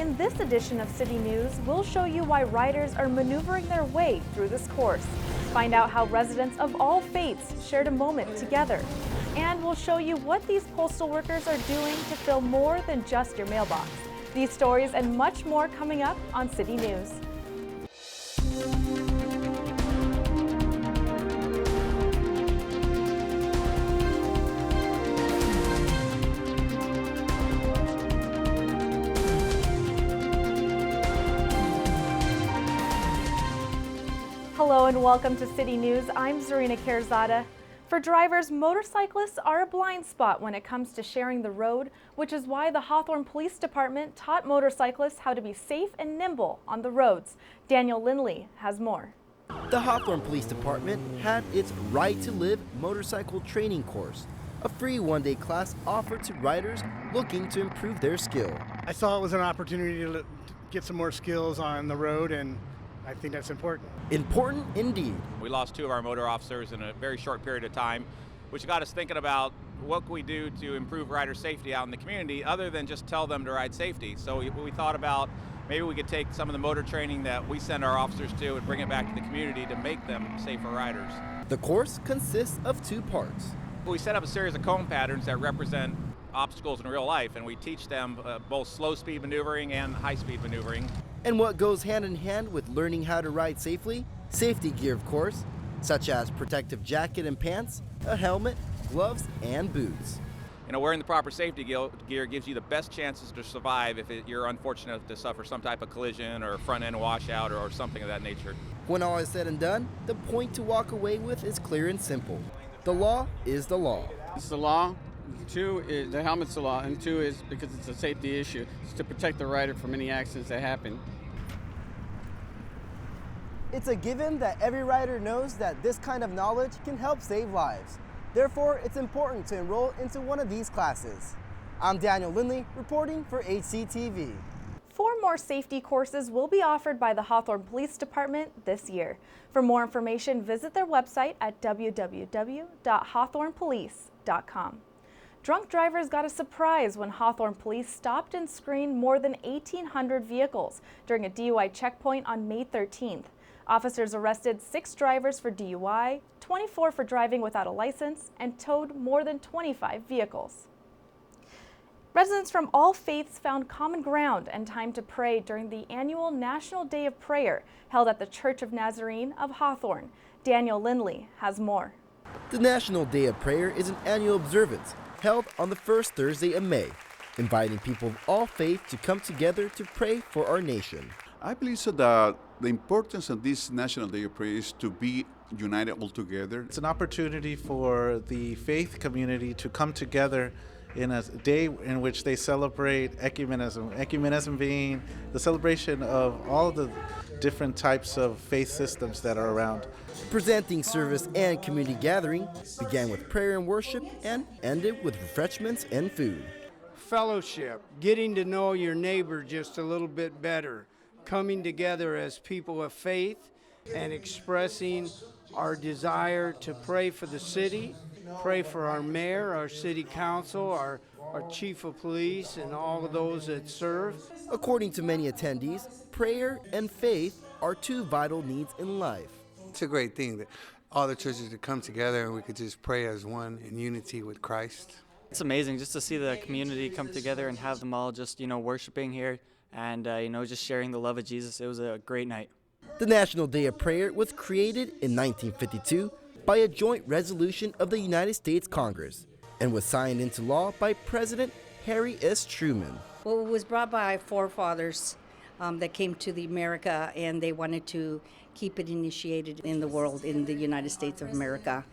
In this edition of City News, we'll show you why riders are maneuvering their way through this course. Find out how residents of all faiths shared a moment together. And we'll show you what these postal workers are doing to fill more than just your mailbox. These stories and much more coming up on City News. Hello and welcome to City News. I'm Zarina Kharzadeh. For drivers, motorcyclists are a blind spot when it comes to sharing the road, which is why the Hawthorne Police Department taught motorcyclists how to be safe and nimble on the roads. Daniel Lindley has more. The Hawthorne Police Department had its Right to Live motorcycle training course, a free one-day class offered to riders looking to improve their skill. I saw it was an opportunity to get some more skills on the road, and I think that's important. Important indeed. We lost 2 of our motor officers in a very short period of time, which got us thinking about what can we do to improve rider safety out in the community other than just tell them to ride safety. So we thought about maybe we could take some of the motor training that we send our officers to and bring it back to the community to make them safer riders. The course consists of 2 parts. We set up a series of cone patterns that represent obstacles in real life, and we teach them both slow speed maneuvering and high speed maneuvering. And what goes hand in hand with learning how to ride safely? Safety gear, of course, such as protective jacket and pants, a helmet, gloves, and boots. You know, wearing the proper safety gear gives you the best chances to survive if you're unfortunate to suffer some type of collision or front end washout or something of that nature. When all is said and done, the point to walk away with is clear and simple. The law is the law. It's the law. 2 is the helmet's the law, and 2 is because it's a safety issue. It's to protect the rider from any accidents that happen. It's a given that every rider knows that this kind of knowledge can help save lives. Therefore, it's important to enroll into one of these classes. I'm Daniel Lindley, reporting for HCTV. 4 more safety courses will be offered by the Hawthorne Police Department this year. For more information, visit their website at www.hawthornepolice.com. Drunk drivers got a surprise when Hawthorne Police stopped and screened more than 1,800 vehicles during a D.U.I checkpoint on May 13th. Officers arrested 6 drivers for DUI, 24 for driving without a license, and towed more than 25 vehicles. Residents from all faiths found common ground and time to pray during the annual National Day of Prayer held at the Church of Nazarene of Hawthorne. Daniel Lindley has more. The National Day of Prayer is an annual observance held on the first Thursday of May, inviting people of all faiths to come together to pray for our nation. I believe so that the importance of this National Day of Prayer is to be united all together. It's an opportunity for the faith community to come together in a day in which they celebrate ecumenism. Ecumenism being the celebration of all the different types of faith systems that are around. Presenting service and community gathering began with prayer and worship and ended with refreshments and food. Fellowship, getting to know your neighbor just a little bit better, coming together as people of faith and expressing our desire to pray for the city, pray for our mayor, our city council, our chief of police, and all of those that serve. According to many attendees, prayer and faith are 2 vital needs in life. It's a great thing that all the churches could come together and we could just pray as one in unity with Christ. It's amazing just to see the community come together and have them all just, worshiping here and, just sharing the love of Jesus. It was a great night. The National Day of Prayer was created in 1952 by a joint resolution of the United States Congress and was signed into law by President Harry S. Truman. Well, it was brought by our forefathers that came to the America, and they wanted to keep it initiated in the world, in the United States of America.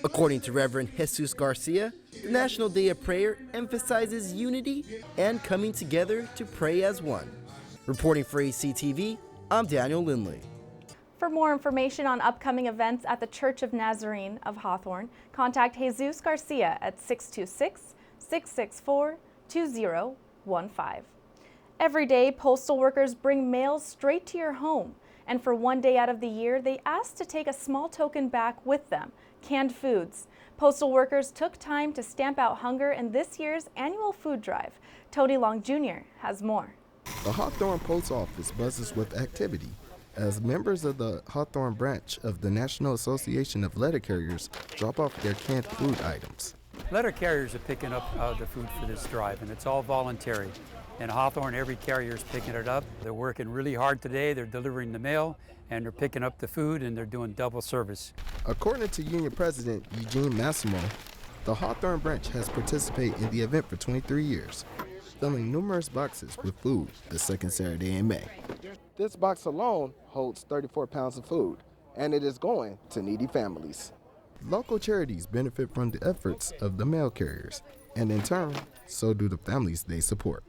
According to Reverend Jesus Garcia, the National Day of Prayer emphasizes unity and coming together to pray as one. Reporting for HCTV, I'm Daniel Lindley. For more information on upcoming events at the Church of Nazarene of Hawthorne, contact Jesus Garcia at 626-664-2015. Every day, postal workers bring mail straight to your home, and for one day out of the year, they ask to take a small token back with them, canned foods. Postal workers took time to stamp out hunger in this year's annual food drive. Tony Long Jr. has more. The Hawthorne Post Office buzzes with activity as members of the Hawthorne branch of the National Association of Letter Carriers drop off their canned food items. Letter carriers are picking up the food for this drive, and it's all voluntary. In Hawthorne, every carrier is picking it up. They're working really hard today. They're delivering the mail, and they're picking up the food, and they're doing double service. According to Union President Eugene Massimo, the Hawthorne branch has participated in the event for 23 years, filling numerous boxes with food the second Saturday in May. This box alone holds 34 pounds of food, and it is going to needy families. Local charities benefit from the efforts of the mail carriers, and in turn, so do the families they support.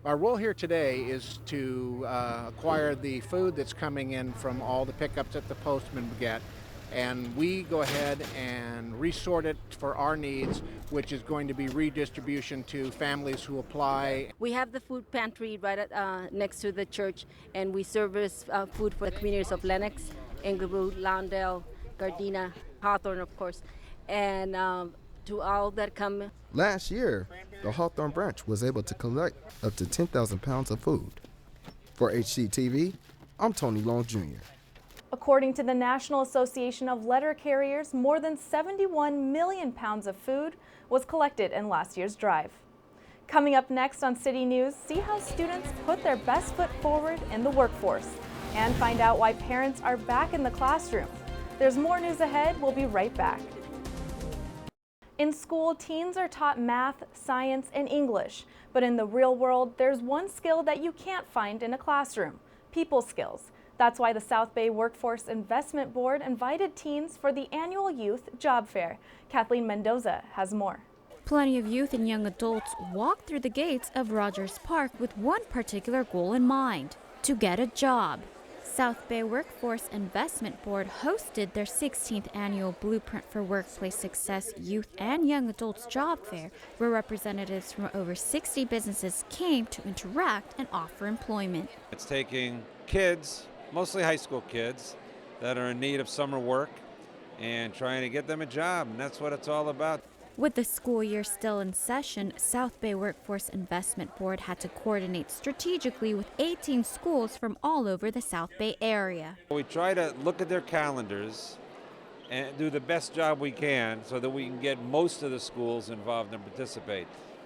Our role here today is to acquire the food that's coming in from all the pickups that the postmen get, and we go ahead and resort it for our needs, which is going to be redistribution to families who apply. We have the food pantry right next to the church, and we service food for the communities of Lenox, Inglewood, Lawndale, Gardena, Hawthorne, of course, and to all that come. Last year, the Hawthorne branch was able to collect up to 10,000 pounds of food. For HCTV, I'm Tony Long Jr. According to the National Association of Letter Carriers, more than 71 million pounds of food was collected in last year's drive. Coming up next on City News, see how students put their best foot forward in the workforce and find out why parents are back in the classroom. There's more news ahead. We'll be right back. In school, teens are taught math, science, and English. But in the real world, there's one skill that you can't find in a classroom: people skills. That's why the South Bay Workforce Investment Board invited teens for the annual Youth Job Fair. Kathleen Mendoza has more. Plenty of youth and young adults walk through the gates of Rogers Park with one particular goal in mind: to get a job. South Bay Workforce Investment Board hosted their 16th annual Blueprint for Workplace Success Youth and Young Adults Job Fair, where representatives from over 60 businesses came to interact and offer employment. It's taking kids, mostly high school kids, that are in need of summer work and trying to get them a job, and that's what it's all about. With the school year still in session, South Bay Workforce Investment Board had to coordinate strategically with 18 schools from all over the South Bay area. We try to look at their calendars and do the best job we can so that we can get most of the schools involved and participate,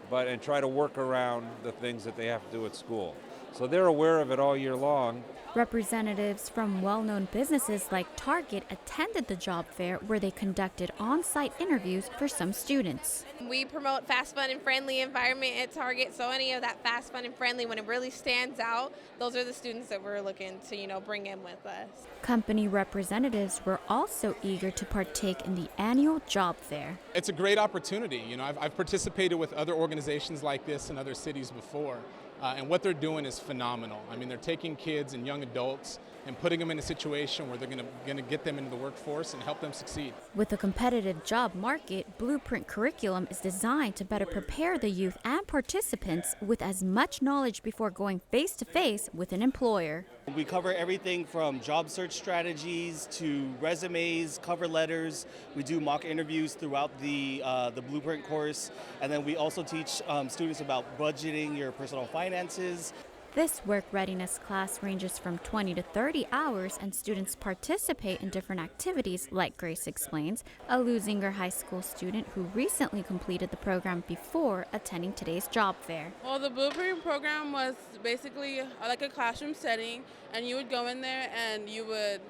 and try to work around the things that they have to do at school. So they're aware of it all year long. Representatives from well-known businesses like Target attended the job fair, where they conducted on-site interviews for some students. We promote fast, fun, and friendly environment at Target, so any of that fast, fun, and friendly, when it really stands out, those are the students that we're looking to, bring in with us. Company representatives were also eager to partake in the annual job fair. It's a great opportunity. I've participated with other organizations like this in other cities before. And what they're doing is phenomenal. I mean, they're taking kids and young adults and putting them in a situation where they're going to get them into the workforce and help them succeed. With a competitive job market, Blueprint curriculum is designed to better prepare the youth and participants with as much knowledge before going face-to-face with an employer. We cover everything from job search strategies to resumes, cover letters. We do mock interviews throughout the Blueprint course, and then we also teach students about budgeting your personal finances. This work readiness class ranges from 20 to 30 hours, and students participate in different activities, like Grace explains, a Lusinger High School student who recently completed the program before attending today's job fair. Well, the Blueprint program was basically like a classroom setting, and you would go in there and you would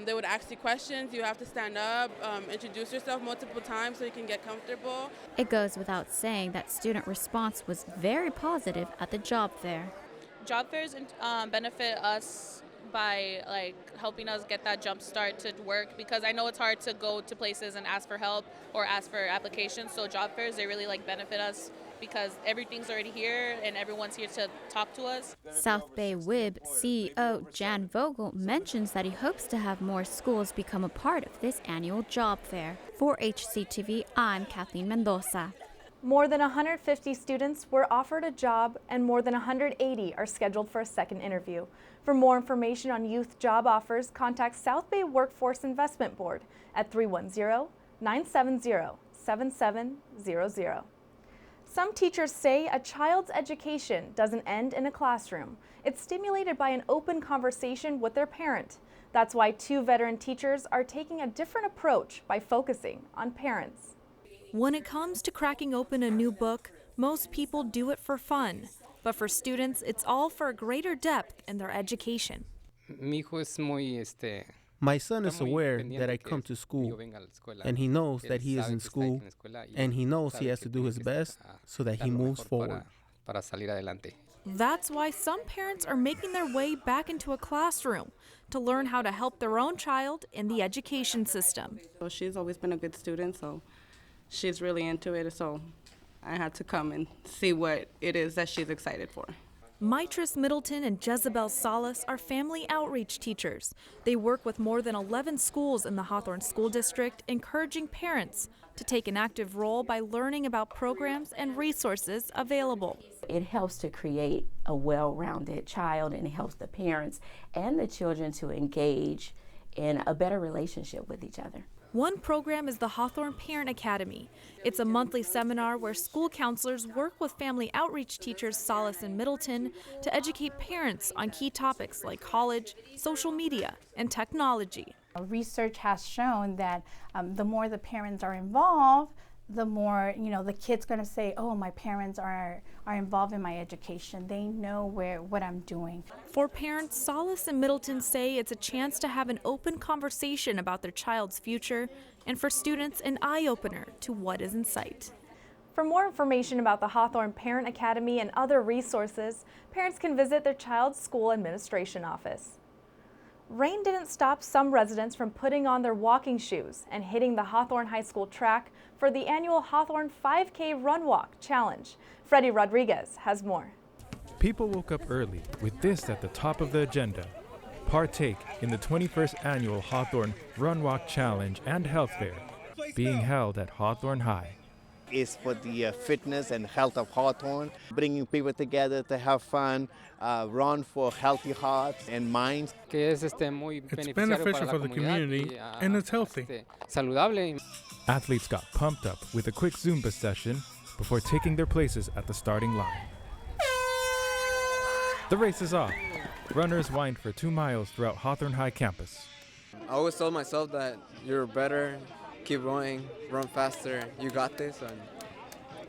they would ask you questions. You have to stand up, introduce yourself multiple times so you can get comfortable. It goes without saying that student response was very positive at the job fair. Job fairs benefit us by helping us get that jump start to work, because I know it's hard to go to places and ask for help or ask for applications. So job fairs, they really benefit us because everything's already here and everyone's here to talk to us. South Bay WIB CEO Jan Vogel mentions that he hopes to have more schools become a part of this annual job fair. For HCTV, I'm Kathleen Mendoza. More than 150 students were offered a job, and more than 180 are scheduled for a second interview. For more information on youth job offers, contact South Bay Workforce Investment Board at 310-970-7700. Some teachers say a child's education doesn't end in a classroom. It's stimulated by an open conversation with their parent. That's why 2 veteran teachers are taking a different approach by focusing on parents. When it comes to cracking open a new book, most people do it for fun. But for students, it's all for a greater depth in their education. My son is aware that I come to school, and he knows that he is in school, and he knows he has to do his best so that he moves forward. That's why some parents are making their way back into a classroom to learn how to help their own child in the education system. So she's always been a good student, so she's really into it, so I had to come and see what it is that she's excited for. Mitris Middleton and Jezebel Salas are family outreach teachers. They work with more than 11 schools in the Hawthorne School District, encouraging parents to take an active role by learning about programs and resources available. It helps to create a well-rounded child, and it helps the parents and the children to engage in a better relationship with each other. One program is the Hawthorne Parent Academy. It's a monthly seminar where school counselors work with family outreach teachers Salas and Middleton to educate parents on key topics like college, social media, and technology. Research has shown that the more the parents are involved, the more, the kid's going to say, oh, my parents are involved in my education. They know what I'm doing. For parents, Salas and Middleton say it's a chance to have an open conversation about their child's future, and for students, an eye-opener to what is in sight. For more information about the Hawthorne Parent Academy and other resources, parents can visit their child's school administration office. Rain didn't stop some residents from putting on their walking shoes and hitting the Hawthorne High School track for the annual Hawthorne 5K Run Walk Challenge. Freddie Rodriguez has more. People woke up early with this at the top of the agenda. Partake in the 21st annual Hawthorne Run Walk Challenge and Health Fair being held at Hawthorne High. Is for the fitness and health of Hawthorne, bringing people together to have fun, run for healthy hearts and minds. It's beneficial for the community and it's healthy. Athletes got pumped up with a quick Zumba session before taking their places at the starting line. The race is off. Runners wind for 2 miles throughout Hawthorne High campus. I always told myself that you're better. Keep going, run faster, you got this, and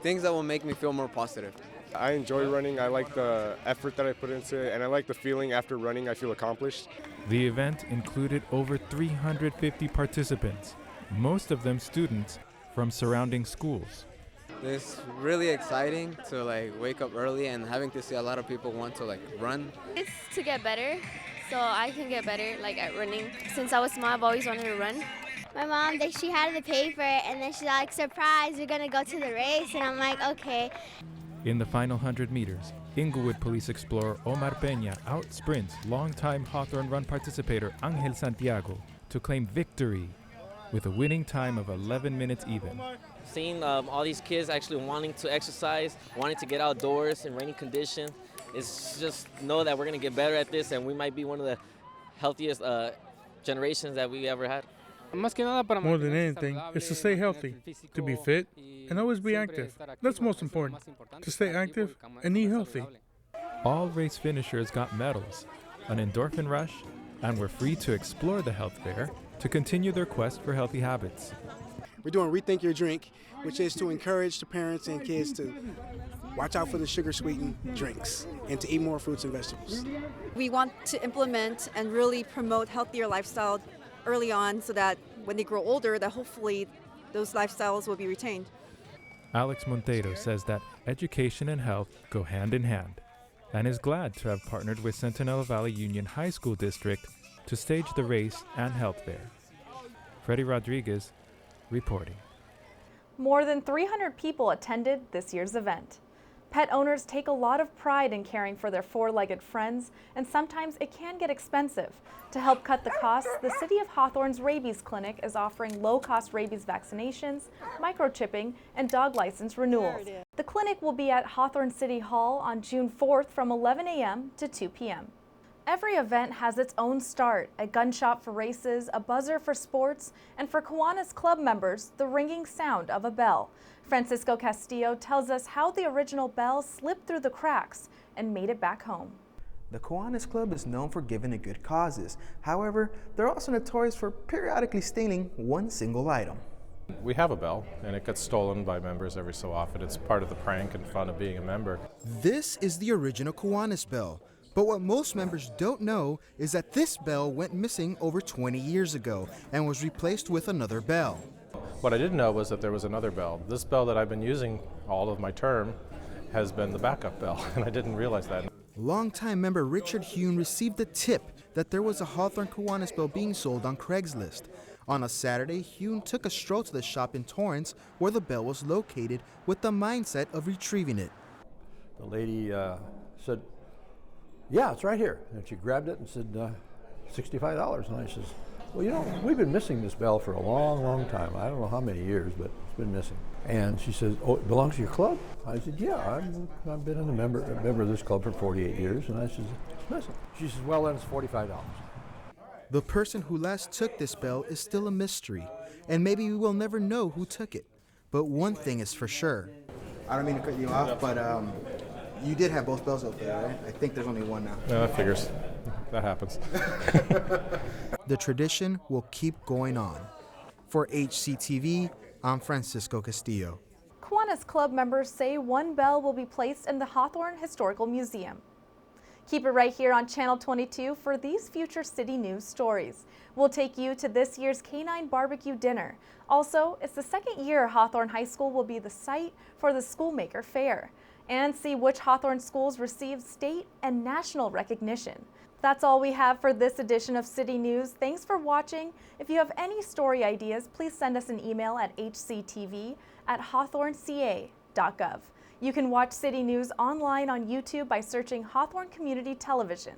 things that will make me feel more positive. I enjoy running, I like the effort that I put into it, and I like the feeling after running, I feel accomplished. The event included over 350 participants, most of them students from surrounding schools. It's really exciting to wake up early and having to see a lot of people want to run. It's to get better, so I can get better at running. Since I was small, I've always wanted to run. My mom, she had the paper, and then she's like, surprise, you're gonna go to the race, and I'm like, okay. In the final 100 meters, Inglewood Police Explorer Omar Peña out-sprints longtime Hawthorne Run participator Angel Santiago to claim victory with a winning time of 11 minutes even. Seeing all these kids actually wanting to exercise, wanting to get outdoors in rainy conditions, it's just know that we're gonna get better at this, and we might be one of the healthiest generations that we ever had. More than anything, is to stay healthy, to be fit, and always be active. That's most important, to stay active and eat healthy. All race finishers got medals, an endorphin rush, and were free to explore the health fair to continue their quest for healthy habits. We're doing Rethink Your Drink, which is to encourage the parents and kids to watch out for the sugar-sweetened drinks and to eat more fruits and vegetables. We want to implement and really promote healthier lifestyle early on so that when they grow older, that hopefully those lifestyles will be retained. Alex Monteiro says that education and health go hand in hand and is glad to have partnered with Centinela Valley Union High School District to stage the race and health fair. Freddie Rodriguez reporting. More than 300 people attended this year's event. Pet owners take a lot of pride in caring for their four-legged friends, and sometimes it can get expensive. To help cut the costs, the City of Hawthorne's Rabbies Clinic is offering low-cost rabies vaccinations, microchipping, and dog license renewals. The clinic will be at Hawthorne City Hall on June 4th from 11 a.m. to 2 p.m. Every event has its own start, a gun shop for races, a buzzer for sports, and for Kiwanis Club members, the ringing sound of a bell. Francisco Castillo tells us how the original bell slipped through the cracks and made it back home. The Kiwanis Club is known for giving to good causes. However, they're also notorious for periodically stealing one single item. We have a bell, and it gets stolen by members every so often. It's part of the prank and fun of being a member. This is the original Kiwanis Bell. But what most members don't know is that this bell went missing over 20 years ago and was replaced with another bell. What I didn't know was that there was another bell. This bell that I've been using all of my term has been the backup bell, and I didn't realize that. Longtime member Richard Hune received a tip that there was a Hawthorne Kiwanis Bell being sold on Craigslist. On a Saturday, Hune took a stroll to the shop in Torrance where the bell was located with the mindset of retrieving it. The lady said, "Yeah, it's right here." And she grabbed it and said, $65. And I says, "Well, you know, we've been missing this bell for a long, long time. I don't know how many years, but it's been missing." And she says, "Oh, it belongs to your club?" I said, "Yeah, I've been a member of this club for 48 years. And I said, "It's missing." She says, "Well, then it's $45. The person who last took this bell is still a mystery, and maybe we will never know who took it. But one thing is for sure. I don't mean to cut you off, but you did have both bells up there, right? I think there's only one now. Yeah, that figures. That happens. The tradition will keep going on. For HCTV, I'm Francisco Castillo. Kiwanis Club members say one bell will be placed in the Hawthorne Historical Museum. Keep it right here on Channel 22 for these future city news stories. We'll take you to this year's Canine Barbecue Dinner. Also, it's the second year Hawthorne High School will be the site for the Schoolmaker Fair, and see which Hawthorne schools received state and national recognition. That's all we have for this edition of City News. Thanks for watching. If you have any story ideas, please send us an email at hctv@hawthorneca.gov. You can watch City News online on YouTube by searching Hawthorne Community Television.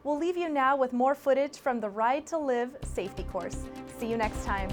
We'll leave you now with more footage from the Ride to Live safety course. See you next time.